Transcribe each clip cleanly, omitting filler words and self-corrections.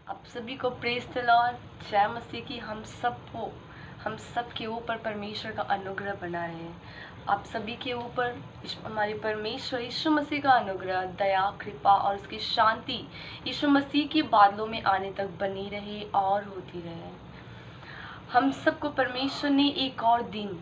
आप सभी को प्रेज द लॉर्ड, जय मसीह की। हम सब के ऊपर परमेश्वर का अनुग्रह बना रहे। आप सभी के ऊपर हमारे परमेश्वर यीशु मसीह का अनुग्रह, दया, कृपा और उसकी शांति यीशु मसीह के बादलों में आने तक बनी रहे और होती रहे। हम सबको परमेश्वर ने एक और दिन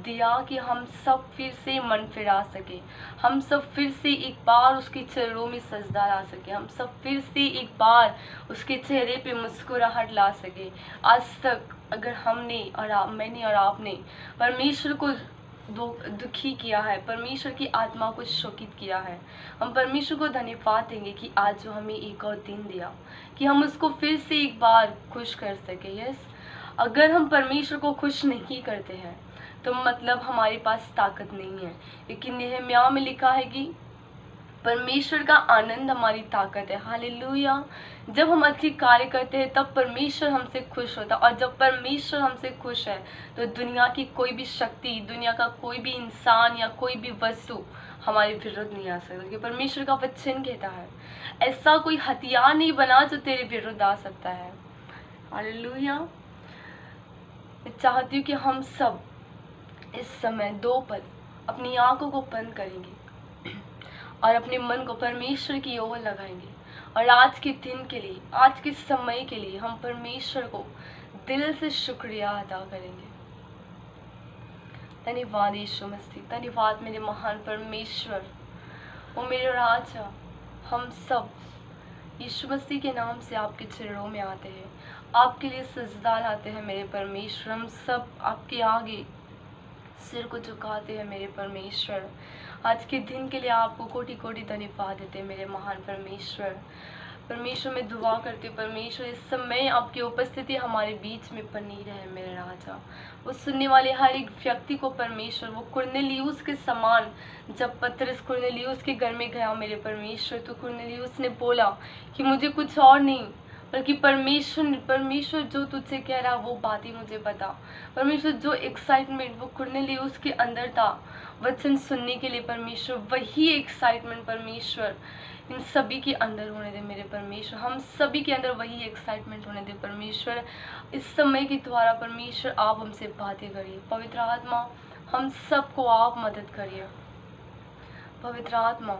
दिया कि हम सब फिर से मन फिरा सके, हम सब फिर से एक बार उसके चरणों में सजदा ला सके, हम सब फिर से एक बार उसके चेहरे पे मुस्कुराहट ला सके। आज तक अगर मैंने और आपने परमेश्वर को दुखी किया है, परमेश्वर की आत्मा को शोकित किया है, हम परमेश्वर को धन्यवाद देंगे कि आज जो हमें एक और दिन दिया कि हम उसको फिर से एक बार खुश कर सके। यस, अगर हम परमेश्वर को खुश नहीं करते हैं तो मतलब हमारे पास ताकत नहीं है। लेकिन नेहम्याह में लिखा है कि परमेश्वर का आनंद हमारी ताकत है। हालेलुया। जब हम अच्छी कार्य करते हैं तब परमेश्वर हमसे खुश होता है, और जब परमेश्वर हमसे खुश है तो दुनिया की कोई भी शक्ति, दुनिया का कोई भी इंसान या कोई भी वस्तु हमारे विरुद्ध नहीं आ सकता। क्योंकि परमेश्वर का वचन कहता है ऐसा कोई हथियार नहीं बना जो तेरे विरुद्ध आ सकता है। हालेलुया। मैं चाहती हूँ कि हम सब इस समय 2 पल अपनी आंखों को बंद करेंगे और अपने मन को परमेश्वर की ओर लगाएंगे, और आज के दिन के लिए, आज के समय के लिए हम परमेश्वर को दिल से शुक्रिया अदा करेंगे। धन्यवाद यीशु मसीह, धन्यवाद मेरे महान परमेश्वर, वो मेरे राजा। हम सब यीशु मसीह के नाम से आपके चरणों में आते हैं, आपके लिए सजदा लाते हैं मेरे परमेश्वर। हम सब आपके आगे सिर को झुकाते हैं मेरे परमेश्वर। आज के दिन के लिए आपको कोटि कोटि धन्यवाद देते हैं मेरे महान परमेश्वर। परमेश्वर में दुआ करते परमेश्वर इस समय आपकी उपस्थिति हमारे बीच में बनी रहे मेरे राजा। वो सुनने वाले हर एक व्यक्ति को परमेश्वर, वो कुरनेलियुस के समान, जब पतरस कुरनेलियुस के घर में गया मेरे परमेश्वर, तो कुरनेलियुस ने बोला कि मुझे कुछ और नहीं बल्कि परमेश्वर जो तुझसे कह रहा वो बात ही मुझे बता। परमेश्वर जो एक्साइटमेंट वो कुरनेलियुस के अंदर था वचन सुनने के लिए, परमेश्वर वही एक्साइटमेंट परमेश्वर इन सभी के अंदर होने दे मेरे परमेश्वर। हम सभी के अंदर वही एक्साइटमेंट होने दे परमेश्वर। इस समय के द्वारा परमेश्वर आप हमसे बातें करिए। पवित्र आत्मा हम सबको आप मदद करिए। पवित्र आत्मा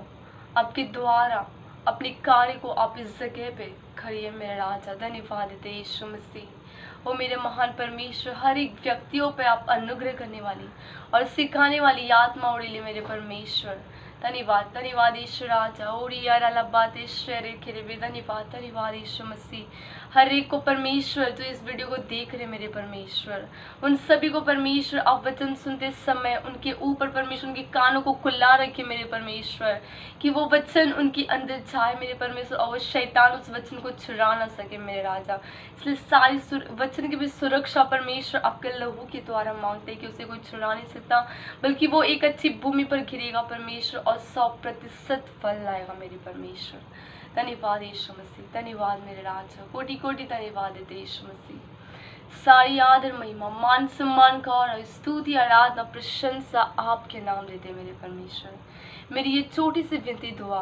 आपके द्वारा अपने कार्य को आप इस जगह पे करिए मेरे राजा। धन्यवाद देते यीशु मसीह। वो मेरे महान परमेश्वर, हर एक व्यक्तियों पे आप अनुग्रह करने वाली और सिखाने वाली आत्मा उड़ीले मेरे परमेश्वर। धन्यवाद, धन्यवाद यीशु राजा। ओरी यार अल्लाह ईश्वर खेरे, धन्यवाद, धन्यवाद यीशु मसीह। हर एक को परमेश्वर जो इस वीडियो को देख रहे मेरे परमेश्वर, उन सभी को परमेश्वर आप वचन सुनते समय उनके ऊपर परमेश्वर उनके कानों को खुला रखे मेरे परमेश्वर, कि वो वचन उनके अंदर जाए मेरे परमेश्वर, और वो शैतान उस वचन को छुड़ा ना सके मेरे राजा। इसलिए सारी वचन की भी सुरक्षा परमेश्वर आपके लहू के द्वारा मांगते हैं कि उसे कोई छुड़ा नहीं सकता, बल्कि वो एक अच्छी भूमि पर गिरेगा परमेश्वर और 100% फल लाएगा मेरे परमेश्वर। धन्यवाद यीशु मसीह, धन्यवाद मेरे राजा। कोटि कोटि धन्यवाद देते यीशु मसीह। सारी आदर, महिमा, मान सम्मान का और स्तुति, आराधना, प्रशंसा आपके नाम देते मेरे परमेश्वर। मेरी ये छोटी सी विनती दुआ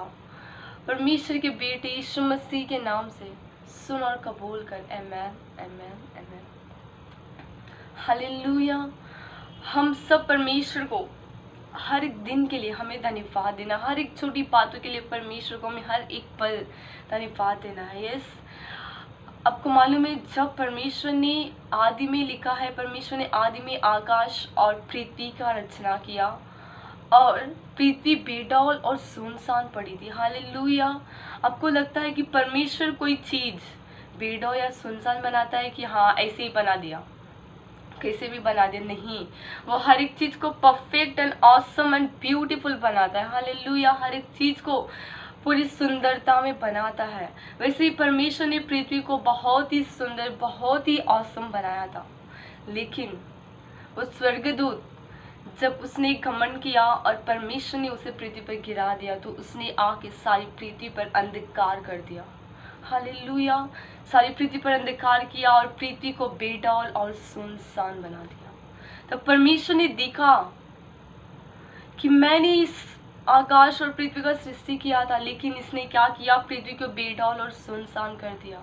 परमेश्वर के बेटे यीशु मसीह के नाम से सुन और कबूल कर। आमेन, आमेन, आमेन। हालेलुया। हम सब परमेश्वर को हर एक दिन के लिए हमें धन्यवाद देना, हर एक छोटी बातों के लिए परमेश्वर को हमें हर एक पल धन्यवाद देना है। यस, आपको मालूम है जब परमेश्वर ने आदि में लिखा है, परमेश्वर ने आदि में आकाश और पृथ्वी का रचना किया और पृथ्वी बेडौल और सुनसान पड़ी थी। हालेलुया। आपको लगता है कि परमेश्वर कोई चीज बेडौल या सुनसान बनाता है कि हाँ ऐसे ही बना दिया, कैसे भी बना दे? नहीं, वो हर एक चीज को perfect and awesome and beautiful बनाता है। हालेलुया। हर एक चीज को पूरी सुंदरता में बनाता है। वैसे ही परमेश्वर ने पृथ्वी को बहुत ही सुंदर, बहुत ही ऑसम बनाया था। लेकिन वो स्वर्गदूत जब उसने घमंड किया और परमेश्वर ने उसे पृथ्वी पर गिरा दिया, तो उसने आके सारी पृथ्वी पर अंधकार कर दिया। हालेलुया। सारी पृथ्वी पर अंधकार किया और पृथ्वी को बेडौल और सुनसान बना दिया। तब परमेश्वर ने देखा कि मैंने इस आकाश और पृथ्वी का सृष्टि किया था, लेकिन इसने क्या किया? पृथ्वी को बेडौल और सुनसान कर दिया।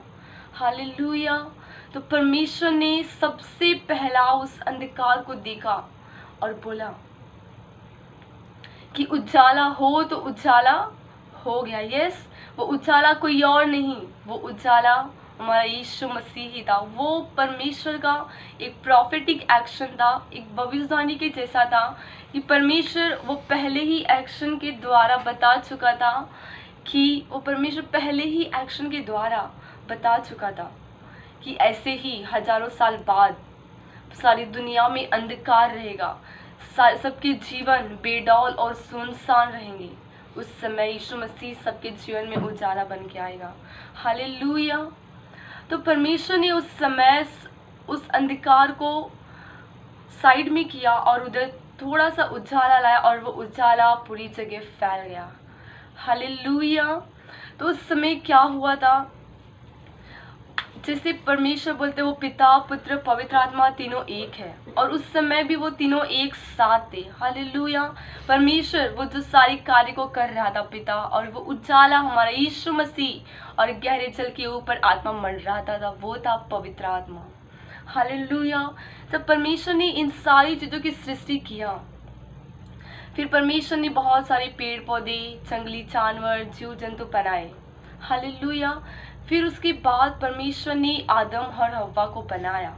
हालेलुया। तो परमेश्वर ने सबसे पहला उस अंधकार को देखा और बोला कि उजाला हो, तो उजाला हो गया। यस, वो उजाला कोई और नहीं, वो उजाला हमारा यीशु मसीह ही था। वो परमेश्वर का एक प्रॉफिटिक एक्शन था, एक भविष्यवाणी के जैसा था कि परमेश्वर वो पहले ही एक्शन के द्वारा बता चुका था, कि वो परमेश्वर पहले ही एक्शन के द्वारा बता चुका था कि ऐसे ही हजारों साल बाद सारी दुनिया में अंधकार रहेगा, सबके जीवन बेडौल और सुनसान रहेंगे। उस समय यीशु मसीह सबके जीवन में उजाला बन के आएगा। हालेलुया। तो परमेश्वर ने उस समय उस अंधकार को साइड में किया और उधर थोड़ा सा उजाला लाया और वो उजाला पूरी जगह फैल गया। हालेलुया। तो उस समय क्या हुआ था, जैसे परमेश्वर बोलते वो पिता पुत्र पवित्र आत्मा तीनों एक है, और उस समय भी वो तीनों एक साथ थे। हालेलुया। परमेश्वर वो जो सारी कार्य को कर रहा था पिता, और वो उजाला हमारा यीशु मसीह और गहरे जल के ऊपर आत्मा मंडराता था, वो था पवित्र आत्मा। हालेलुया। जब परमेश्वर ने इन सारी चीजों की सृष्टि किया, फिर परमेश्वर ने बहुत सारे पेड़ पौधे, जंगली जानवर, जीव जंतु बनाए। हालेलुया। फिर उसके बाद परमेश्वर ने आदम और हव्वा को बनाया।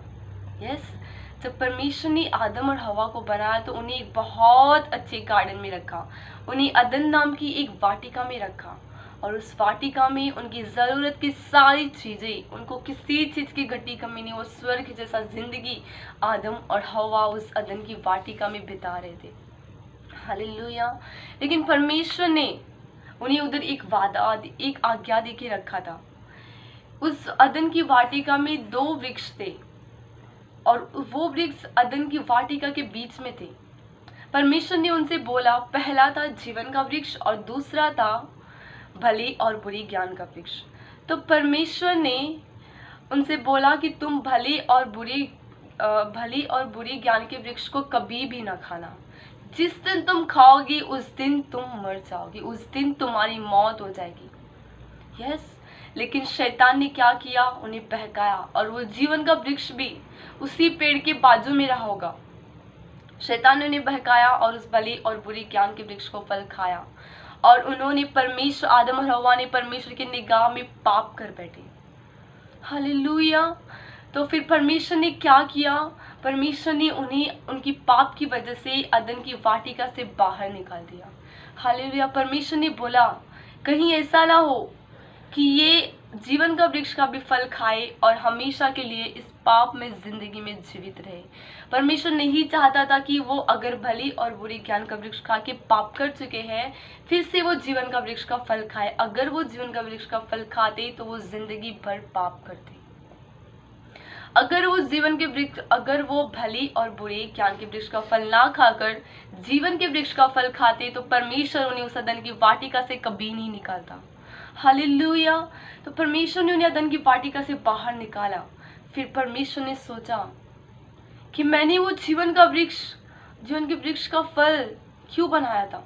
यस, जब परमेश्वर ने आदम और हव्वा को बनाया तो उन्हें एक बहुत अच्छे गार्डन में रखा, उन्हें अदन नाम की एक वाटिका में रखा, और उस वाटिका में उनकी ज़रूरत की सारी चीज़ें, उनको किसी चीज़ की घटी कमी नहीं। वो स्वर्ग जैसा जिंदगी आदम और हव्वा उस अदन की वाटिका में बिता रहे थे। हालेलुया। लेकिन परमेश्वर ने उन्हें उधर एक आज्ञा दे के रखा था। उस अदन की वाटिका में 2 वृक्ष थे, और वो वृक्ष अदन की वाटिका के बीच में थे। परमेश्वर ने उनसे बोला, पहला था जीवन का वृक्ष और दूसरा था भले और बुरे ज्ञान का वृक्ष। तो परमेश्वर ने उनसे बोला कि तुम भले और बुरे ज्ञान के वृक्ष को कभी भी ना खाना। जिस दिन तुम खाओगी उस दिन तुम मर जाओगी, उस दिन तुम्हारी मौत हो जाएगी। यस, लेकिन शैतान ने क्या किया, उन्हें बहकाया, और वो जीवन का वृक्ष भी उसी पेड़ के बाजू में रहा होगा। शैतान ने उन्हें बहकाया और उस भले और बुरे ज्ञान के वृक्ष को फल खाया, और उन्होंने आदम और हव्वा ने परमेश्वर की निगाह में पाप कर बैठे। हालेलुया। तो फिर परमेश्वर ने क्या किया, परमेश्वर ने उन्हें उनकी पाप की वजह से अदन की वाटिका से बाहर निकाल दिया। हालेलुया। परमेश्वर ने बोला, कहीं ऐसा ना हो कि ये जीवन का वृक्ष का भी फल खाए और हमेशा के लिए इस पाप में जिंदगी में जीवित रहे। परमेश्वर नहीं चाहता था कि वो अगर भली और बुरी ज्ञान का वृक्ष खा के पाप कर चुके हैं, फिर से वो जीवन का वृक्ष का फल खाए। अगर वो जीवन का वृक्ष का फल खाते तो वो जिंदगी भर पाप करते। अगर वो भली और बुरे ज्ञान के वृक्ष का फल ना खाकर जीवन के वृक्ष का फल खाते तो परमेश्वर उन्हें उस अदन की वाटिका से कभी नहीं निकालता। हालेलुया। तो परमेश्वर ने उन्हें अदन की वाटिका से बाहर निकाला। फिर परमेश्वर ने सोचा कि मैंने वो जीवन के वृक्ष का फल क्यों बनाया था।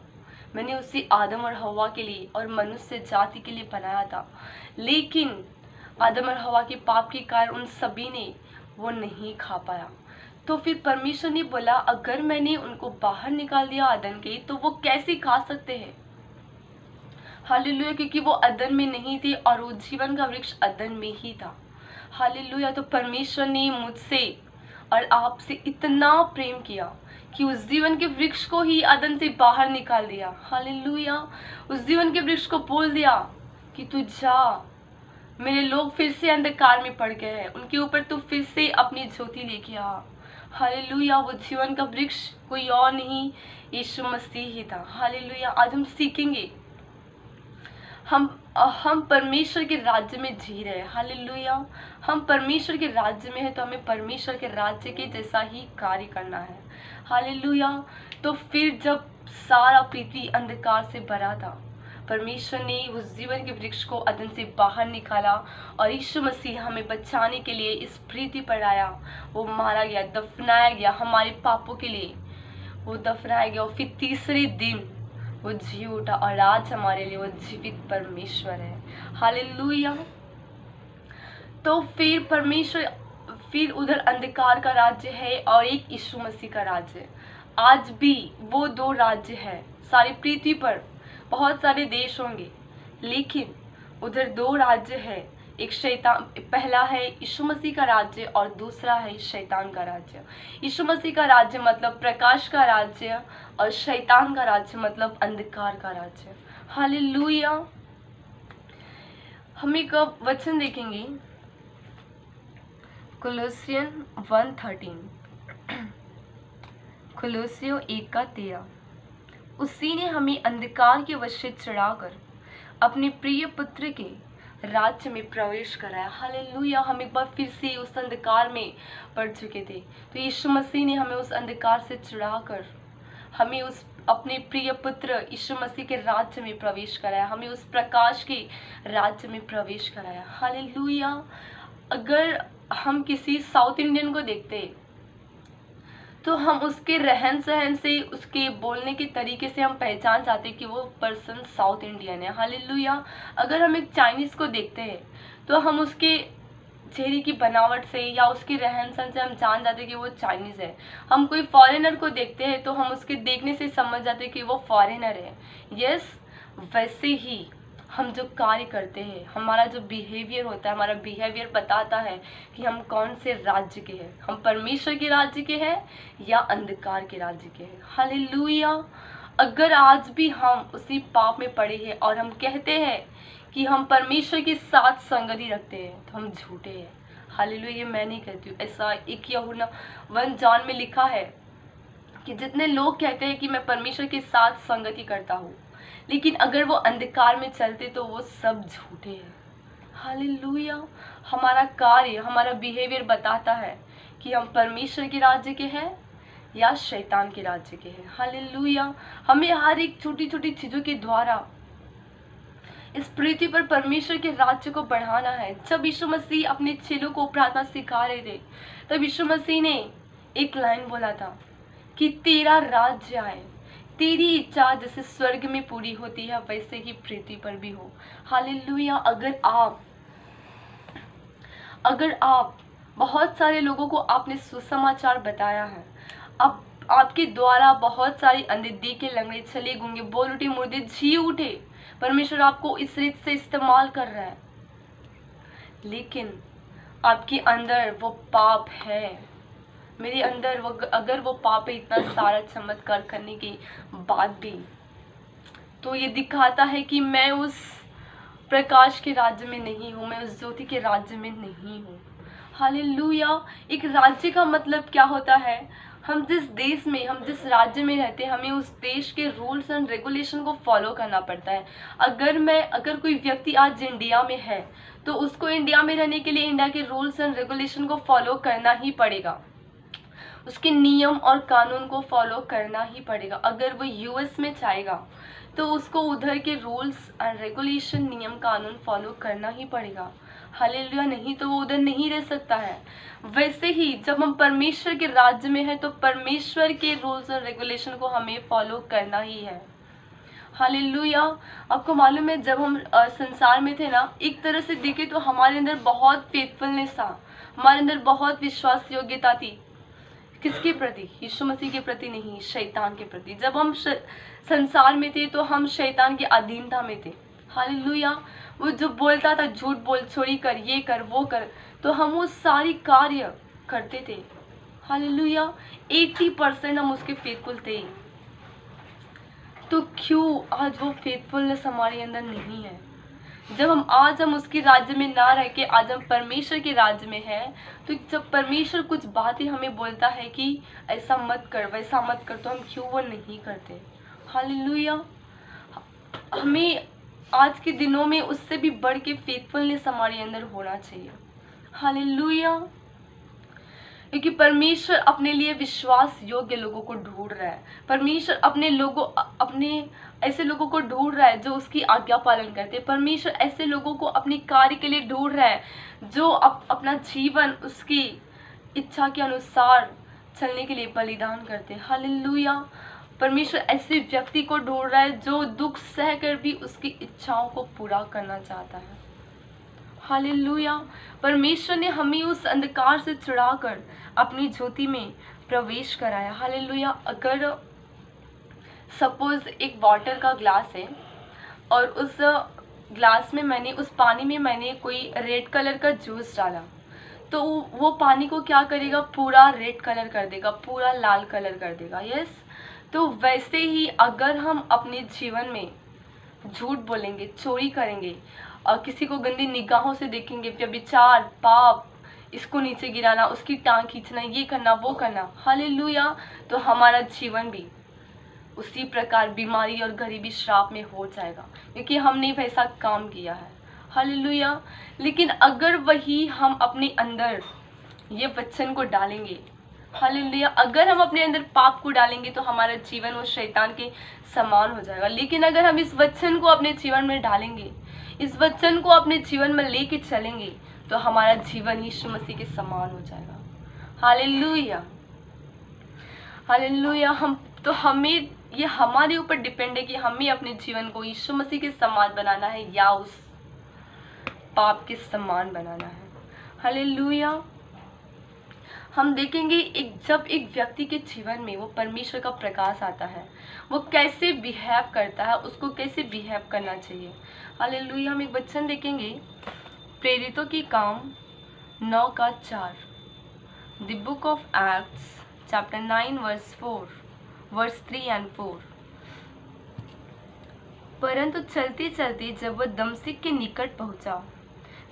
मैंने उसे आदम और हव्वा के लिए और मनुष्य जाति के लिए बनाया था, लेकिन आदम और हव्वा के पाप के कारण उन सभी ने वो नहीं खा पाया। तो फिर परमेश्वर ने बोला, अगर मैंने उनको बाहर निकाल दिया अदन के, तो वो कैसे खा सकते हैं। हालेलुया। क्योंकि वो अदन में नहीं थे और वो जीवन का वृक्ष अदन में ही था। हालेलुया। तो परमेश्वर ने मुझसे और आपसे इतना प्रेम किया कि उस जीवन के वृक्ष को ही अदन से बाहर निकाल दिया। हालेलुया। उस जीवन के वृक्ष को बोल दिया कि तू जा, मेरे लोग फिर से अंधकार में पड़ गए हैं, उनके ऊपर तू फिर से अपनी ज्योति लेके आ। हालेलुया। वो जीवन का वृक्ष कोई और नहीं, यीशु मसीह ही था। हालेलुया। आज हम सीखेंगे, हम परमेश्वर के राज्य में जी रहे हैं। हालेलुया। हम परमेश्वर के राज्य में है तो हमें परमेश्वर के राज्य के जैसा ही कार्य करना है। हालेलुया। तो फिर जब सारा पृथ्वी अंधकार से भरा था, परमेश्वर ने उस जीवन के वृक्ष को अदन से बाहर निकाला और यीशु मसीह हमें बचाने के लिए इस पृथ्वी पर आया। वो मारा गया, दफनाया गया, हमारे पापों के लिए वो दफनाया गया, और फिर तीसरे दिन वो जी उठा, और आज हमारे लिए वो जीवित परमेश्वर है। हालेलुया। तो फिर उधर अंधकार का राज्य है और एक यीशु मसीह का राज्य है। आज भी वो दो राज्य है। सारी पृथ्वी पर बहुत सारे देश होंगे, लेकिन उधर दो राज्य है। एक शैतान, पहला है यीशु मसीह का राज्य और दूसरा है शैतान का राज्य। यीशु मसीह का राज्य मतलब प्रकाश का राज्य और शैतान का राज्य मतलब अंधकार का राज्य। हालेलुया। हम एक वचन देखेंगे, कोलोसियन 1:13, कोलोसियों 1:13। उसी ने हमें अंधकार के वश से छुड़ाकर अपने प्रिय पुत्र के राज्य में प्रवेश कराया। हालेलुया। हम एक बार फिर से उस अंधकार में पड़ चुके थे, तो यीशु मसीह ने हमें उस अंधकार से छुड़ाकर हमें उस अपने प्रिय पुत्र यीशु मसीह के राज्य में प्रवेश कराया, हमें उस प्रकाश के राज्य में प्रवेश कराया। हालेलुया। अगर हम किसी साउथ इंडियन को देखते तो हम उसके रहन सहन से, उसके बोलने के तरीके से हम पहचान जाते कि वो पर्सन साउथ इंडियन है। हालेलुया। अगर हम एक चाइनीज को देखते हैं तो हम उसके चेहरे की बनावट से या उसके रहन सहन से हम जान जाते कि वो चाइनीज है। हम कोई फॉरेनर को देखते हैं तो हम उसके देखने से समझ जाते कि वो फॉरेनर है। यस, वैसे ही हम जो कार्य करते हैं, हमारा जो बिहेवियर होता है, हमारा बिहेवियर बताता है कि हम कौन से राज्य के हैं। हम परमेश्वर के राज्य के हैं या अंधकार के राज्य के हैं। हालेलुया। अगर आज भी हम उसी पाप में पड़े हैं और हम कहते हैं कि हम परमेश्वर के साथ संगति रखते हैं, तो हम झूठे हैं। हालेलुया। ये मैं नहीं कहती हूँ, ऐसा 1 यूहन्ना 1 जॉन में लिखा है कि जितने लोग कहते हैं कि मैं परमेश्वर के साथ संगति करता हूँ, लेकिन अगर वो अंधकार में चलते तो वो सब झूठे हैं। हालेलुया। हमारा कार्य, हमारा बिहेवियर बताता है कि हम परमेश्वर के राज्य के हैं या शैतान के राज्य के हैं। हालेलुया। हमें हर एक छोटी छोटी चीजों के द्वारा इस पृथ्वी पर परमेश्वर के राज्य को बढ़ाना है। जब यीशु मसीह अपने चेलों को प्रार्थना सिखा रहे थे, तब यीशु मसीह ने एक लाइन बोला था कि तेरा राज्य आए, तेरी इच्छा जैसे स्वर्ग में पूरी होती है वैसे ही पृथ्वी पर भी हो। हालेलुया। अगर आप बहुत सारे लोगों को आपने सुसमाचार बताया है, अब आपके द्वारा बहुत सारे अंधे, देखे, लंगड़े, चले, गूंगे, बोल उठे, मुर्दे जी उठे, परमेश्वर आपको इस रीत से इस्तेमाल कर रहा है, लेकिन आपके अंदर वो पाप है, मेरे अंदर अगर वो पाप है, इतना सारा चमत्कार करने के बाद भी, तो ये दिखाता है कि मैं उस प्रकाश के राज्य में नहीं हूँ, मैं उस ज्योति के राज्य में नहीं हूँ। हालेलुया। एक राज्य का मतलब क्या होता है? हम जिस देश में, हम जिस राज्य में रहते हैं, हमें उस देश के रूल्स एंड रेगुलेशन को फॉलो करना पड़ता है। अगर कोई व्यक्ति आज इंडिया में है तो उसको इंडिया में रहने के लिए इंडिया के रूल्स एंड रेगुलेशन को फॉलो करना ही पड़ेगा, उसके नियम और कानून को फॉलो करना ही पड़ेगा। अगर वो यूएस में जाएगा तो उसको उधर के रूल्स एंड रेगुलेशन, नियम कानून फॉलो करना ही पड़ेगा। हालेलुया। नहीं तो वो उधर नहीं रह सकता है। वैसे ही जब हम परमेश्वर के राज्य में हैं तो परमेश्वर के रूल्स और रेगुलेशन को हमें फॉलो करना ही है। हालेलुया। आपको मालूम है, जब हम संसार में थे ना, एक तरह से देखे तो हमारे अंदर बहुत फेथफुलनेस था, हमारे अंदर बहुत विश्वास योग्यता थी। किसके प्रति? यीशु मसीह के प्रति नहीं, शैतान के प्रति। जब हम संसार में थे तो हम शैतान की अधीनता में थे। हालेलुया। वो जो बोलता था झूठ बोल, चोरी कर, ये कर, वो कर, तो हम वो सारी कार्य करते थे। हालेलुया। 80% हम उसके फेथफुल थे। तो क्यों आज वो फेथफुलनेस हमारे अंदर नहीं है? जब हम उसके राज्य में ना रह के आज हम परमेश्वर के राज्य में हैं, तो जब परमेश्वर कुछ बातें हमें बोलता है कि ऐसा मत कर, वैसा मत कर, तो हम क्यों वो नहीं करते? हालेलुया। हमें आज के दिनों में उससे भी बढ़ के फेथफुलनेस हमारे अंदर होना चाहिए। हालेलुया। क्योंकि परमेश्वर अपने लिए विश्वास योग्य लोगों को ढूंढ रहा है। परमेश्वर अपने ऐसे लोगों को ढूंढ रहा है जो उसकी आज्ञा पालन करते हैं। परमेश्वर ऐसे लोगों को अपने कार्य के लिए ढूंढ रहा है जो अपना जीवन उसकी इच्छा के अनुसार चलने के लिए बलिदान करते हैं। हालेलुया। परमेश्वर ऐसे व्यक्ति को ढूंढ रहा है जो दुख सहकर भी उसकी इच्छाओं को पूरा करना चाहता है। हालेलुया। परमेश्वर ने हमें उस अंधकार से छुड़ाकर अपनी ज्योति में प्रवेश कराया। हालेलुया। अगर सपोज एक वाटर का ग्लास है और उस ग्लास में मैंने, उस पानी में मैंने कोई रेड कलर का जूस डाला, तो वो पानी को क्या करेगा, पूरा रेड कलर कर देगा, पूरा लाल कलर कर देगा। यस, तो वैसे ही अगर हम अपने जीवन में झूठ बोलेंगे, चोरी करेंगे और किसी को गंदी निगाहों से देखेंगे, व्यभिचार, पाप, इसको नीचे गिराना, उसकी टांग खींचना, ये करना, वो करना, हालेलुया, तो हमारा जीवन भी उसी प्रकार बीमारी और गरीबी श्राप में हो जाएगा, क्योंकि हमने वैसा काम किया है। हालेलुया। लेकिन अगर वही हम अपने अंदर ये वचन को डालेंगे, हालेलुया, अगर हम अपने अंदर पाप को डालेंगे तो हमारा जीवन वो शैतान के समान हो जाएगा। लेकिन अगर हम इस वचन को अपने जीवन में डालेंगे, इस वचन को अपने जीवन में लेके चलेंगे, तो हमारा जीवन यीशु मसीह के समान हो जाएगा। Hallelujah, hallelujah. हमें ये हमारे ऊपर डिपेंड है कि हमें अपने जीवन को यीशु मसीह के समान बनाना है या उस पाप के समान बनाना है। हालेलुया। हम देखेंगे जब एक व्यक्ति के जीवन में वो परमेश्वर का प्रकाश आता है, वो कैसे बिहेव करता है, उसको कैसे बिहेव करना चाहिए। हालेलुया। हम एक वचन देखेंगे, प्रेरितों की काम 9:4, the book of Acts chapter 9 verse 3 and 4। परंतु चलते चलते जब वह दमश्क के निकट पहुंचा,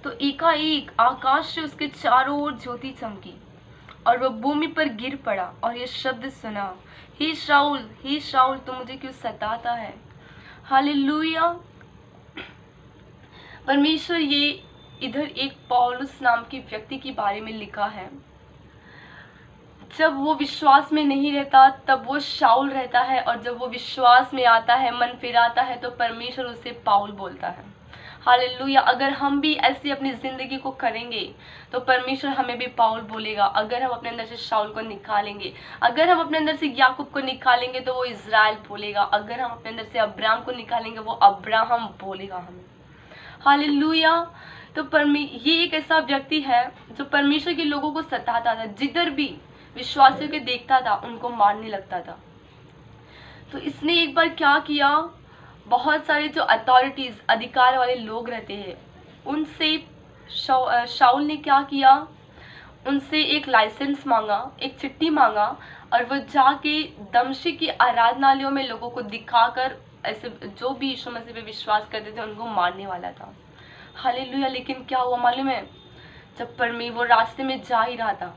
तो एकाएक आकाश से उसके चारों ओर ज्योति चमकी और वह भूमि पर गिर पड़ा और यह शब्द सुना, हे शाऊल तू मुझे क्यों सताता है। हालेलुया। परमेश्वर ये इधर एक पौलुस नाम के व्यक्ति के बारे में लिखा है। जब वो विश्वास में नहीं रहता तब वो शाऊल रहता है, और जब वो विश्वास में आता है, मन फिराता है, तो परमेश्वर उसे पाउल बोलता है। हालेलुया। अगर हम भी ऐसे अपनी जिंदगी को करेंगे तो परमेश्वर हमें भी पाउल बोलेगा। अगर हम अपने अंदर से शाऊल को निकालेंगे, अगर हम अपने अंदर से याकूब को निकालेंगे तो वो इज़राइल बोलेगा। अगर हम अपने अंदर से अब्राहम को निकालेंगे वो अब्राहम बोलेगा हमें। हालेलुया। तो ये एक ऐसा व्यक्ति है जो परमेश्वर के लोगों को सताता था, जिधर भी विश्वासियों के देखता था उनको मारने लगता था। तो इसने एक बार क्या किया, बहुत सारे जो अथॉरिटीज, अधिकार वाले लोग रहते हैं, उनसे शाऊल ने क्या किया, उनसे एक लाइसेंस मांगा, एक चिट्ठी मांगा, और वो जाके दमश्क की आराधनालयों में लोगों को दिखाकर ऐसे जो भी यीशु मसीह पे विश्वास करते थे उनको मारने वाला था। हालेलुया। लेकिन क्या हुआ मालूम है, जब वो रास्ते में जा ही रहा था,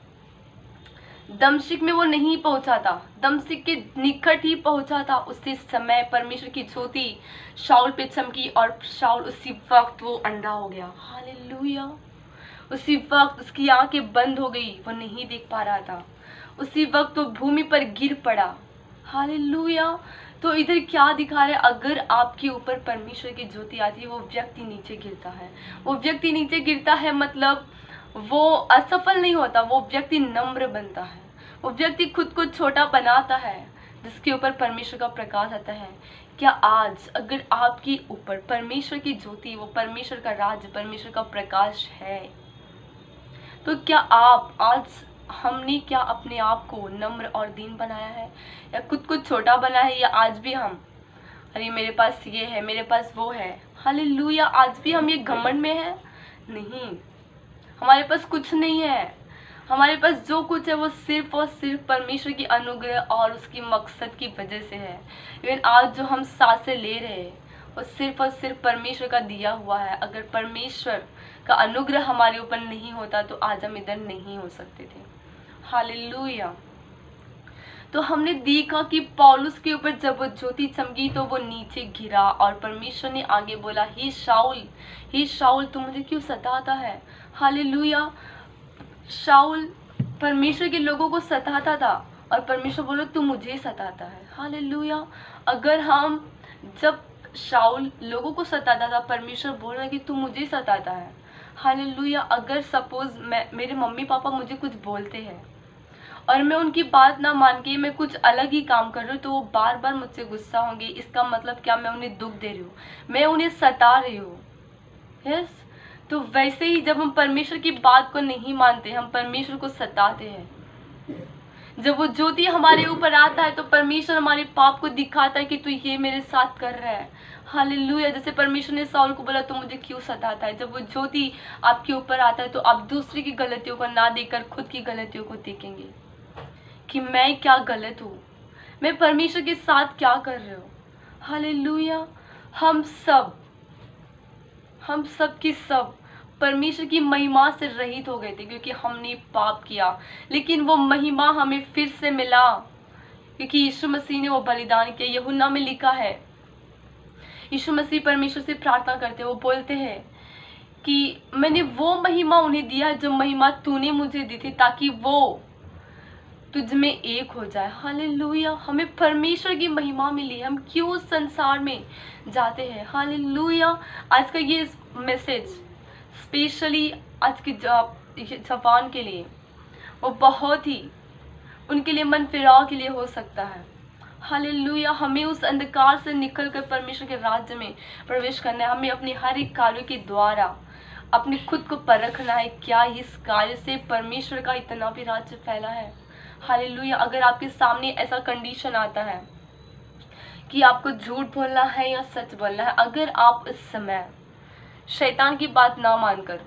दमश्क में वो नहीं पहुंचा था, दमश्क के निकट ही पहुंचा था, उसी समय परमेश्वर की ज्योति शाऊल पे चमकी और शाऊल उसी वक्त वो अंधा हो गया। हालेलुया। उसी वक्त उसकी आंखें बंद हो गई, वो नहीं देख पा रहा था। उसी वक्त वो भूमि पर गिर पड़ा। हालेलुया। तो इधर क्या दिखा रहा है, अगर आपके ऊपर परमेश्वर की ज्योति आती है, वो व्यक्ति नीचे गिरता है। वो व्यक्ति नीचे गिरता है मतलब वो असफल नहीं होता, वो व्यक्ति नम्र बनता है, वो व्यक्ति खुद को छोटा बनाता है, जिसके ऊपर परमेश्वर का प्रकाश आता है। क्या आज अगर आपके ऊपर परमेश्वर की ज्योति, वो परमेश्वर का राज, परमेश्वर का प्रकाश है, तो क्या हमने क्या अपने आप को नम्र और दीन बनाया है, या खुद को छोटा बना है, या आज भी हम अरे मेरे पास ये है, मेरे पास वो है। हालेलुया। आज भी हम ये घमंड में है? नहीं, हमारे पास कुछ नहीं है। हमारे पास जो कुछ है वो सिर्फ और सिर्फ परमेश्वर की अनुग्रह और उसकी मकसद की वजह से है। इवन आज जो हम सांसें ले रहे हैं वो सिर्फ और सिर्फ परमेश्वर का दिया हुआ है। अगर परमेश्वर का अनुग्रह हमारे ऊपर नहीं होता तो आज हम इधर नहीं हो सकते थे। हालेलुया। तो हमने देखा कि पौलुस के ऊपर जब वो ज्योति चमकी तो वो नीचे गिरा, और परमेश्वर ने आगे बोला, हे शाऊल तू मुझे क्यों सताता है। हालेलुया। शाऊल परमेश्वर के लोगों को सताता था और परमेश्वर बोलो तू मुझे सताता है। हालेलुया। अगर हम जब शाऊल लोगों को सताता था, परमेश्वर बोल रहा है कि तू मुझे सताता है। हालेलुया। अगर सपोज मेरे मम्मी पापा मुझे कुछ बोलते हैं और मैं उनकी बात ना मान के मैं कुछ अलग ही काम कर रही हूँ, तो वो बार बार मुझसे गुस्सा होंगे। इसका मतलब क्या, मैं उन्हें दुख दे रही हूँ, मैं उन्हें सता रही हूँ। यस। तो वैसे ही जब हम परमेश्वर की बात को नहीं मानते, हम परमेश्वर को सताते हैं। जब वो ज्योति हमारे ऊपर आता है तो परमेश्वर हमारे पाप को दिखाता है कि तू ये मेरे साथ कर रहा है। हालेलुया। जैसे परमेश्वर ने साउल को बोला, तो मुझे क्यों सताता है। जब वो ज्योति आपके ऊपर आता है तो आप दूसरे की गलतियों को ना देखकर खुद की गलतियों को देखेंगे कि मैं क्या गलत हूँ, मैं परमेश्वर के साथ क्या कर रहे हो। हालेलुया। हम सब की सब परमेश्वर की महिमा से रहित हो गए थे क्योंकि हमने पाप किया, लेकिन वो महिमा हमें फिर से मिला क्योंकि यीशु मसीह ने वो बलिदान किया। यूहन्ना में लिखा है, यीशु मसीह परमेश्वर से प्रार्थना करते, वो बोलते हैं कि मैंने वो महिमा उन्हें दिया जो महिमा तूने मुझे दी थी, ताकि वो तुझ में एक हो जाए। हालेलुया। हमें परमेश्वर की महिमा मिली, हम क्यों संसार में जाते हैं। हालेलुया। आज का ये मैसेज स्पेशली आज के जवान के लिए, वो बहुत ही उनके लिए मन फिराव के लिए हो सकता है। हालेलुया। हमें उस अंधकार से निकलकर परमेश्वर के राज्य में प्रवेश करना है। हमें अपने हर एक कार्यों के द्वारा अपने खुद को परखना है, क्या इस कार्य से परमेश्वर का इतना भी राज्य फैला है। हालेलुया। अगर आपके सामने ऐसा कंडीशन आता है कि आपको झूठ बोलना है या सच बोलना है, अगर आप इस समय शैतान की बात ना मानकर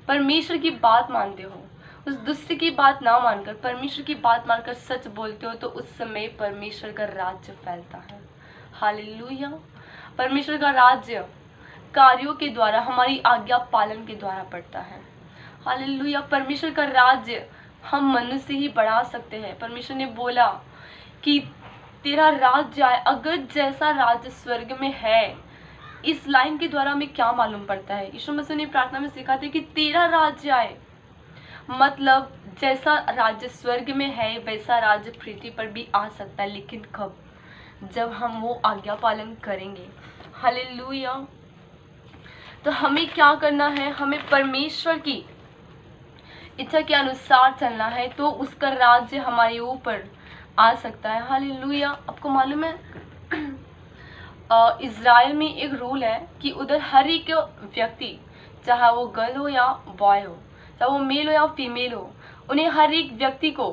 परमेश्वर की बात मानते हो, उस दूसरे की बात ना मानकर परमेश्वर की बात मानकर सच बोलते हो, तो उस समय परमेश्वर का राज्य फैलता है। हालेलुया। परमेश्वर का राज्य कार्यों के द्वारा, हमारी आज्ञा पालन के द्वारा बढ़ता है। हालेलुया। परमेश्वर का राज्य हम मनुष्य ही बढ़ा सकते हैं। परमेश्वर ने बोला कि तेरा राज्य आए। अगर जैसा राज्य स्वर्ग में है, इस लाइन के द्वारा हमें क्या मालूम पड़ता है, यीशु मसीह ने प्रार्थना में सिखाते कि तेरा राज्य आए, मतलब जैसा राज्य स्वर्ग में है वैसा राज्य पृथ्वी पर भी आ सकता है, लेकिन कब, जब हम वो आज्ञा पालन करेंगे। हालेलुया। तो हमें क्या करना है, हमें परमेश्वर की इच्छा के अनुसार चलना है, तो उसका राज्य हमारे ऊपर आ सकता है। हालेलुया। आपको मालूम है इज़राइल में एक रूल है कि उधर हर एक व्यक्ति, चाहे वो गर्ल हो या बॉय हो, चाहे वो मेल हो या फीमेल हो, उन्हें हर एक व्यक्ति को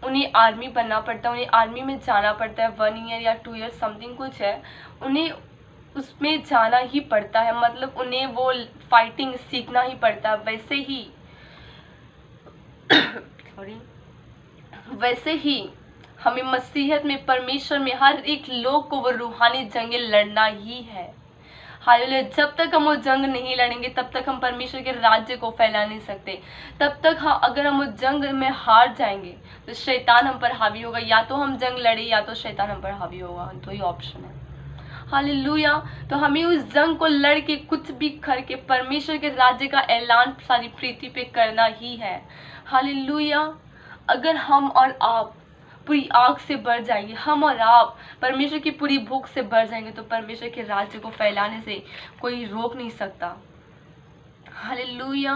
उन्हें आर्मी बनना पड़ता है, उन्हें आर्मी में जाना पड़ता है। 1 ईयर या 2 ईयर समथिंग कुछ है, उन्हें उसमें जाना ही पड़ता है, मतलब उन्हें वो फाइटिंग सीखना ही पड़ता है। वैसे ही हमें मसीहत में, परमेश्वर में हर एक लोग को वो रूहानी जंगें लड़ना ही है। हालेलुया। जब तक हम वो जंग नहीं लड़ेंगे तब तक हम परमेश्वर के राज्य को फैला नहीं सकते। तब तक अगर हम उस जंग में हार जाएंगे तो शैतान हम पर हावी होगा। या तो हम जंग लड़े या तो शैतान हम पर हावी होगा, दो ही ऑप्शन है। हालेलुया। तो हमें उस जंग को लड़ के कुछ भी करके परमेश्वर के राज्य का ऐलान सारी पृथ्वी पे करना ही है। हालेलुया। अगर हम और आप पूरी आग से बढ़ जाएंगे, हम और आप परमेश्वर की पूरी भूख से बढ़ जाएंगे, तो परमेश्वर के राज्य को फैलाने से कोई रोक नहीं सकता। हालेलुया।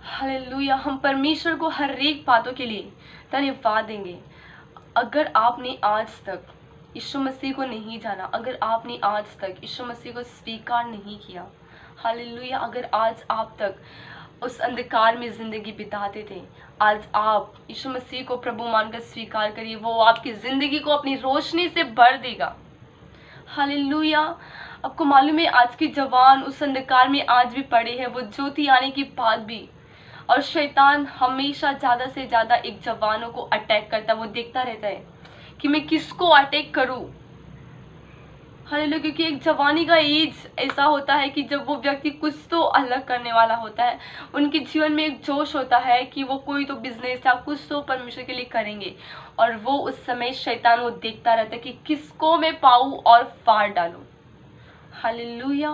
हालेलुया। हम परमेश्वर को हर एक बातों के लिए धन्यवाद देंगे। अगर आपने आज तक यीशु मसीह को नहीं जाना, अगर आपने आज तक यीशु मसीह को स्वीकार नहीं किया, हालेलुया, अगर आज आप तक उस अंधकार में जिंदगी बिताते थे, आज आप यीशु मसीह को प्रभु मानकर स्वीकार करिए, वो आपकी जिंदगी को अपनी रोशनी से भर देगा। हालेलुया। आपको मालूम है आज के जवान उस अंधकार में आज भी पड़े हैं, वो ज्योति आने के बाद भी, और शैतान हमेशा ज़्यादा से ज़्यादा एक जवानों को अटैक करता है। वो देखता रहता है कि मैं किसको अटैक करूं। हालेलुया। क्योंकि एक जवानी का एज ऐसा होता है कि जब वो व्यक्ति कुछ तो अलग करने वाला होता है, उनके जीवन में एक जोश होता है कि वो कोई तो बिजनेस या कुछ तो परमेश्वर के लिए करेंगे, और वो उस समय शैतान वो देखता रहता है कि किसको मैं पाऊं और फाड़ डालूं। हालेलुया।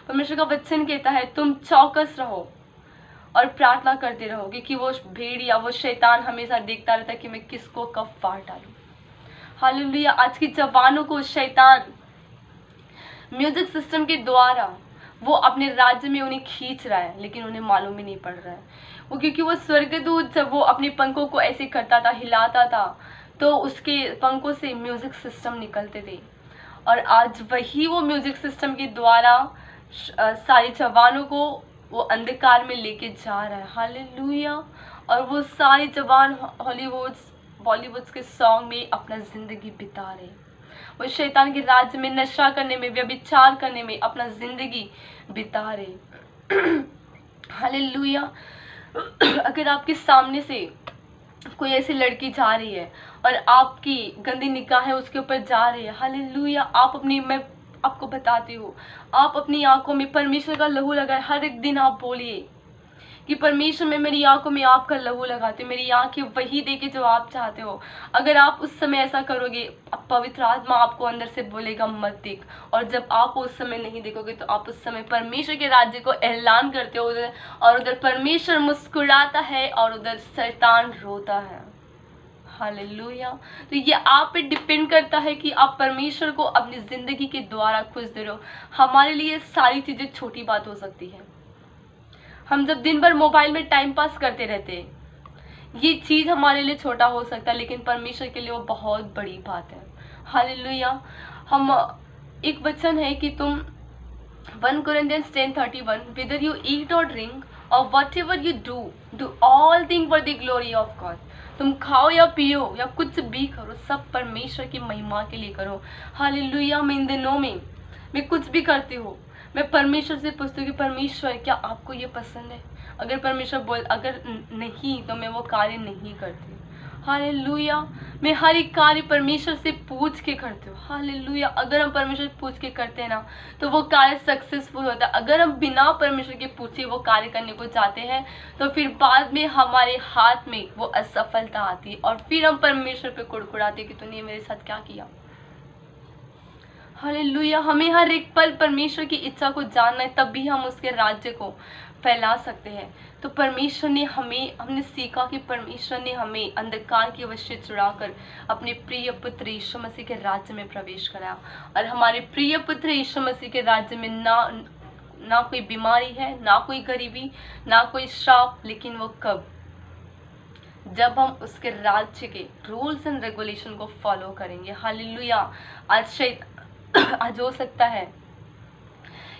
परमेश्वर का वचन कहता है तुम चौकस रहो और प्रार्थना करते रहो, क्योंकि वो भेड़ या वो शैतान हमेशा देखता रहता है कि मैं किसको कब फाड़ डालूं। हालेलुया। आज के जवानों को शैतान म्यूजिक सिस्टम के द्वारा वो अपने राज्य में उन्हें खींच रहा है, लेकिन उन्हें मालूम ही नहीं पड़ रहा है। वो क्योंकि वो स्वर्गदूत जब वो अपने पंखों को ऐसे करता था, हिलाता था, तो उसके पंखों से म्यूजिक सिस्टम निकलते थे, और आज वही वो म्यूजिक सिस्टम के द्वारा सारे जवानों को वो अंधकार में लेके जा रहा है। हालेलुया। और वो सारे जवान हॉलीवुड बॉलीवुड के सॉन्ग में अपना जिंदगी बिता रहे, वो शैतान के राज्य में नशा करने में, व्यभिचार करने में अपना जिंदगी बिता रहे। हालेलुया। अगर आपके सामने से कोई ऐसी लड़की जा रही है और आपकी गंदी निगाहें उसके ऊपर जा रही है, हालेलुया, मैं आपको बताती हूँ, आप अपनी आंखों में परमेश्वर का लहू लगाए। हर एक दिन आप बोलिए कि परमेश्वर, मैं मेरी आंखों में आपका लहू लगाती हूँ, मेरी आंखें वही देखे जो आप चाहते हो। अगर आप उस समय ऐसा करोगे, पवित्र आत्मा आपको अंदर से बोलेगा मत देख, और जब आप उस समय नहीं देखोगे तो आप उस समय परमेश्वर के राज्य को ऐलान करते हो, और उधर परमेश्वर मुस्कुराता है और उधर शैतान रोता है। हालेलुया। तो ये आप पे डिपेंड करता है कि आप परमेश्वर को अपनी जिंदगी के द्वारा खुश दे रहे हो। हमारे लिए सारी चीजें छोटी बात हो सकती है। हम जब दिन भर मोबाइल में टाइम पास करते रहते हैं, ये चीज हमारे लिए छोटा हो सकता है, लेकिन परमेश्वर के लिए वो बहुत बड़ी बात है। हालेलुया। हम एक वचन है कि तुम 1 Corinthians 10:31, whether you eat or drink or whatever you do, do all things for the glory of God. तुम खाओ या पियो या कुछ भी करो, सब परमेश्वर की महिमा के लिए करो। हालेलुया। मैं इन दिनों में मैं कुछ भी करती हूँ, मैं परमेश्वर से पूछती हूँ कि परमेश्वर, क्या आपको ये पसंद है? अगर परमेश्वर अगर नहीं, तो मैं वो कार्य नहीं करती। हालेलुया। मैं हर एक कार्य परमेश्वर से पूछ के करती हूँ। हालेलुया। अगर हम परमेश्वर से पूछ के करते हैं ना, तो वो कार्य सक्सेसफुल होता है। अगर हम बिना परमेश्वर के पूछे वो कार्य करने को जाते हैं, तो फिर बाद में हमारे हाथ में वो असफलता आती है, और फिर हम परमेश्वर पे कुड़कुड़ाते कि तूने मेरे साथ क्या किया। हालेलुया। हमें हर एक पल परमेश्वर की इच्छा को जानना है, तब भी हम उसके राज्य को फैला सकते हैं। तो परमेश्वर ने हमने सीखा कि परमेश्वर ने हमें अंधकार की अवश्य छुड़ाकर अपने प्रिय पुत्र यीशु मसीह के राज्य में प्रवेश कराया। और हमारे प्रिय पुत्र यीशु मसीह के राज्य में ना कोई बीमारी है, ना कोई गरीबी, ना कोई श्राप, लेकिन वो कब? जब हम उसके राज्य के रूल्स एंड रेगुलेशन को फॉलो करेंगे। हालेलुया। आज हो सकता है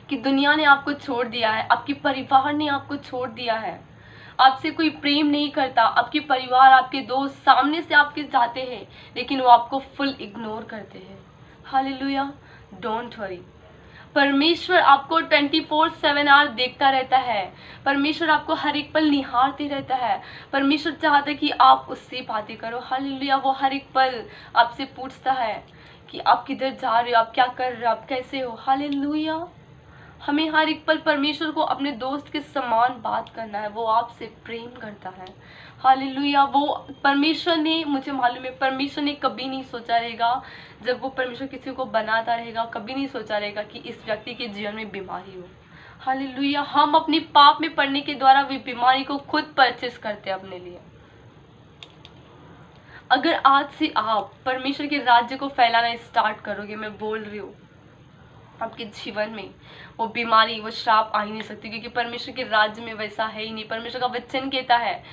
कि दुनिया ने आपको छोड़ दिया है, आपके परिवार ने आपको छोड़ दिया है, आपसे कोई प्रेम नहीं करता, आपके परिवार, आपके दोस्त सामने से आपके जाते हैं, लेकिन वो आपको फुल इग्नोर करते हैं। हालेलुया। डोंट वरी, परमेश्वर आपको 24/7 आवर देखता रहता है। परमेश्वर आपको हर एक पल निहारते रहता है। परमेश्वर चाहता है कि आप उससे बातें करो। हालेलुया। वो हर एक पल आपसे पूछता है कि आप किधर जा रहे हो, आप क्या कर रहे हो, आप कैसे हो। हालेलुया। हमें हर एक पल परमेश्वर को अपने दोस्त के समान बात करना है। वो आपसे प्रेम करता है। हालेलुया। वो परमेश्वर ने, मुझे मालूम है, परमेश्वर ने कभी नहीं सोचा रहेगा, जब वो परमेश्वर किसी को बनाता रहेगा, कभी नहीं सोचा रहेगा कि इस व्यक्ति के जीवन में बीमारी हो। हालेलुया। हम अपने पाप में पड़ने के द्वारा भी बीमारी को खुद परचेस करते हैं अपने लिए। अगर आज से आप परमेश्वर के राज्य को फैलाना स्टार्ट करोगे, मैं बोल रही हूँ, आपके जीवन में वो बीमारी, वो श्राप आ ही नहीं सकती, क्योंकि परमेश्वर के राज्य में वैसा है ही नहीं। परमेश्वर का वचन कहता है,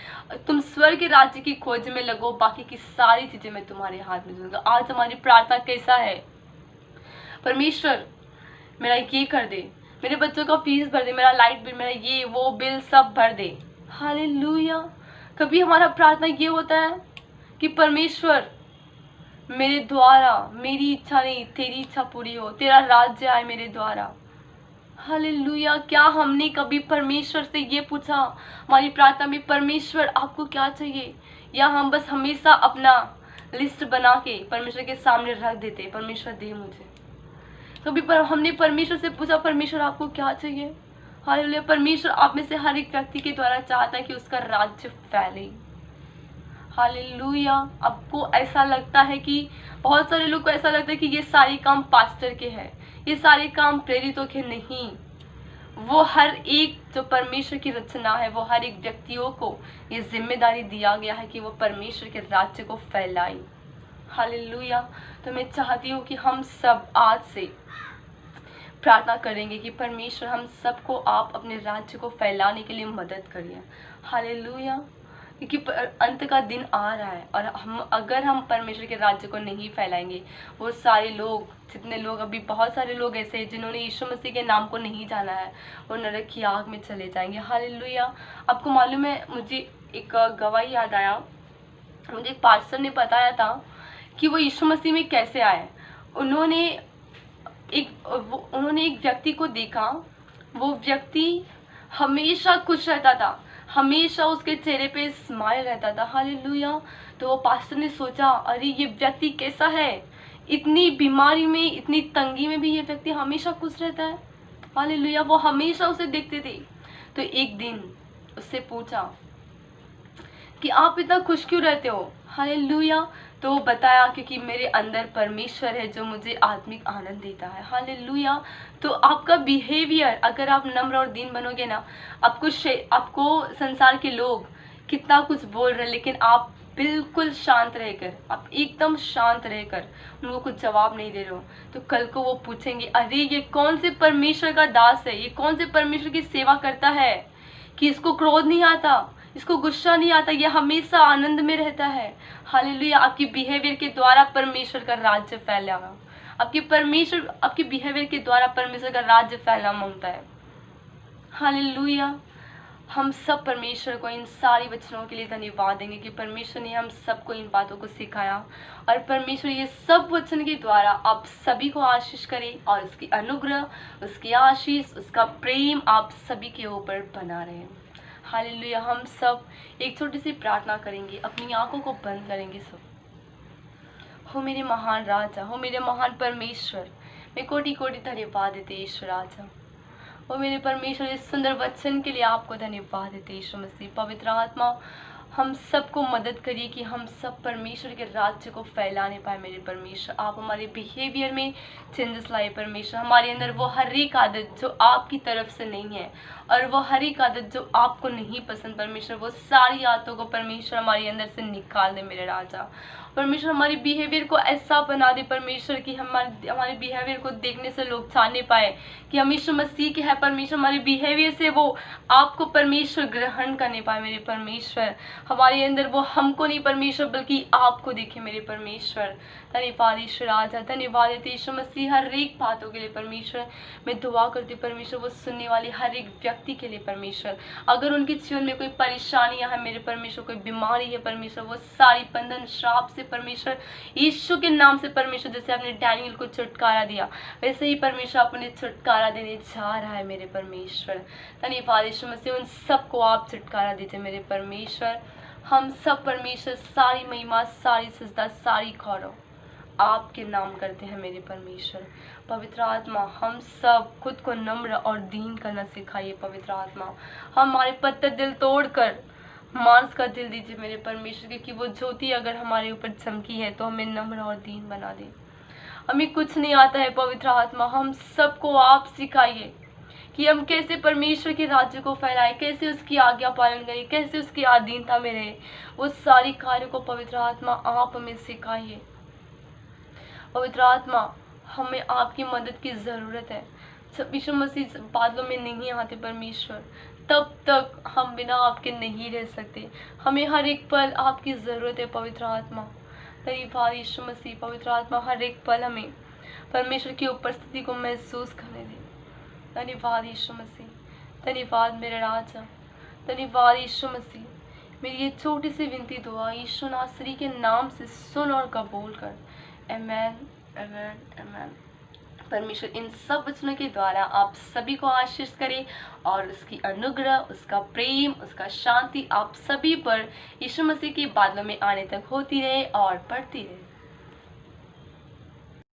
तुम स्वर्ग के राज्य की खोज में लगो, बाकी की सारी चीजें मैं तुम्हारे हाथ में दूंगा। आज हमारी प्रार्थना कैसा है? परमेश्वर, मेरा ये कर दे, मेरे बच्चों का फीस भर दे, मेरा लाइट बिल, मेरा ये वो बिल सब भर दे। हालेलुया। कभी हमारा प्रार्थना ये होता है कि परमेश्वर, मेरे द्वारा, मेरी इच्छा नहीं तेरी इच्छा पूरी हो, तेरा राज्य आए मेरे द्वारा। हालेलुया। क्या हमने कभी परमेश्वर से ये पूछा हमारी प्रार्थना में, परमेश्वर आपको क्या चाहिए? या हम बस हमेशा अपना लिस्ट बना के परमेश्वर के सामने रख देते, परमेश्वर दे मुझे। कभी हमने परमेश्वर से पूछा, परमेश्वर आपको क्या चाहिए? हालेलुया। परमेश्वर आप में से हर एक व्यक्ति के द्वारा चाहता है कि उसका राज्य फैले। हालेलुया। आपको ऐसा लगता है कि, बहुत सारे लोग को ऐसा लगता है कि ये सारे काम पास्टर के हैं, ये सारे काम प्रेरितों के नहीं। वो हर एक जो परमेश्वर की रचना है, वो हर एक व्यक्तियों को ये जिम्मेदारी दिया गया है कि वो परमेश्वर के राज्य को फैलाए। हालेलुया। तो मैं चाहती हूँ कि हम सब आज से प्रार्थना करेंगे कि परमेश्वर हम सबको आप अपने राज्य को फैलाने के लिए मदद करिए। हालेलुया। क्योंकि अंत का दिन आ रहा है, और अगर हम परमेश्वर के राज्य को नहीं फैलाएंगे, वो सारे लोग, जितने लोग, अभी बहुत सारे लोग ऐसे हैं जिन्होंने यीशु मसीह के नाम को नहीं जाना है, वो नरक की आग में चले जाएंगे। हालेलुया। आपको मालूम है, मुझे एक गवाही याद आया। मुझे एक पास्टर ने बताया था कि वो यीशु मसीह में कैसे आए। उन्होंने एक व्यक्ति को देखा। वो व्यक्ति हमेशा खुश रहता था, हमेशा उसके चेहरे पे स्माइल रहता था। हालेलुया। तो वो पास्टर ने सोचा, अरे ये व्यक्ति कैसा है, इतनी बीमारी में, इतनी तंगी में भी ये व्यक्ति हमेशा खुश रहता है। हालेलुया। वो हमेशा उसे देखते थे। तो एक दिन उससे पूछा कि आप इतना खुश क्यों रहते हो। हालेलुया। तो वो बताया, क्योंकि मेरे अंदर परमेश्वर है जो मुझे आत्मिक आनंद देता है। हालेलुया। तो आपका बिहेवियर, अगर आप नम्र और दीन बनोगे ना, आपको संसार के लोग कितना कुछ बोल रहे हैं, लेकिन आप बिल्कुल शांत रहकर, आप एकदम शांत रहकर उनको कुछ जवाब नहीं दे रहे हो, तो कल को वो पूछेंगे, अरे ये कौन से परमेश्वर का दास है, ये कौन से परमेश्वर की सेवा करता है कि इसको क्रोध नहीं आता, इसको गुस्सा नहीं आता, ये हमेशा आनंद में रहता है। हालेलुया। आपकी बिहेवियर के द्वारा परमेश्वर का राज्य फैलेगा। आपके बिहेवियर के द्वारा परमेश्वर का राज्य फैलना मांगता है। हालेलुया। हम सब परमेश्वर को इन सारी वचनों के लिए धन्यवाद देंगे कि परमेश्वर ने हम सबको इन बातों को सिखाया, और परमेश्वर ये सब वचन के द्वारा आप सभी को आशीष करे, और उसकी अनुग्रह, उसकी आशीष, उसका प्रेम आप सभी के ऊपर बना रहे। हालेलुया। हम सब एक छोटी सी प्रार्थना करेंगे, अपनी आंखों को बंद करेंगे सब। हो मेरे महान राजा, हो मेरे महान परमेश्वर, मैं कोटि कोटि धन्यवाद देते ईश्वर राजा। ओ मेरे परमेश्वर, इस सुंदर वचन के लिए आपको धन्यवाद देते यीशु मसीह। पवित्र आत्मा, हम सबको मदद करिए कि हम सब परमेश्वर के राज्य को फैलाने पाए। मेरे परमेश्वर, आप हमारे बिहेवियर में चेंजेस लाए। परमेश्वर, हमारे अंदर वो हर एक आदत जो आपकी तरफ से नहीं है, और वो हर एक आदत जो आपको नहीं पसंद, परमेश्वर वो सारी आदतों को परमेश्वर हमारे अंदर से निकाल दे मेरे राजा। परमेश्वर, हमारे बिहेवियर को ऐसा बना दे परमेश्वर कि हमारे बिहेवियर को देखने से लोग जानने पाए कि हम यीशु मसीह के हैं। परमेश्वर, हमारे बिहेवियर से वो आपको परमेश्वर ग्रहण करने पाए। मेरे परमेश्वर, हमारे अंदर वो हमको नहीं परमेश्वर बल्कि आपको देखे। मेरे परमेश्वर, धन्यवाद ईश्वर राजा, धन्यवाद देते यीशु मसीह हर एक बातों के लिए। परमेश्वर, मैं दुआ करती परमेश्वर वो सुनने वाले हर एक व्यक्ति के लिए। परमेश्वर, अगर उनके जीवन में कोई परेशानियां है मेरे परमेश्वर, कोई बीमारी है परमेश्वर, वो सारी बंधन श्राप से परमेश्वर यीशु के नाम से परमेश्वर, जैसे आपने डैनियल को छुटकारा दिया, वैसे ही परमेश्वर अपने छुटकारा देने जा रहा है। मेरे परमेश्वर, धन्यवाद यीशु मसीह, उन सबको आप छुटकारा दीजिए। मेरे परमेश्वर, हम सब परमेश्वर सारी महिमा, सारी सजदा, सारी गौरव आपके नाम करते हैं। मेरे परमेश्वर, पवित्र आत्मा, हम सब खुद को नम्र और दीन करना सिखाइए। पवित्र आत्मा, हमारे पत्थर दिल तोड़कर मांस का दिल दीजिए मेरे परमेश्वर, क्योंकि वो ज्योति अगर हमारे ऊपर चमकी है तो हमें नम्र और दीन बना दे। हमें कुछ नहीं आता है पवित्र आत्मा, हम सबको आप सिखाइए कि हम कैसे परमेश्वर के राज्य को फैलाए, कैसे उसकी आज्ञा पालन करें, कैसे उसकी अधीनता में रहे। वो सारी कार्यों को पवित्र आत्मा आप हमें सिखाइए। पवित्र आत्मा, हमें आपकी मदद की ज़रूरत है। जब यीशु मसीह बादलों में नहीं आते परमेश्वर, तब तक हम बिना आपके नहीं रह सकते। हमें हर एक पल आपकी ज़रूरत है। पवित्र आत्मा, धन्यवाद यीशु मसीह। पवित्र आत्मा, हर एक पल हमें परमेश्वर की उपस्थिति को महसूस करने दे। धन्यवाद यीशु मसीह, धन्यवाद मेरे राजा, धन्यवाद यीशु मसीह। मेरी ये छोटी सी विनती दुआ यीशु नासरी के नाम से सुन और कबूल कर। आमेन, आमेन, आमेन। परमेश्वर इन सब वचनों के द्वारा आप सभी को आशीष करे, और उसकी अनुग्रह, उसका प्रेम, उसका शांति आप सभी पर यीशु मसीह के बादलों में आने तक होती रहे और बढ़ती रहे।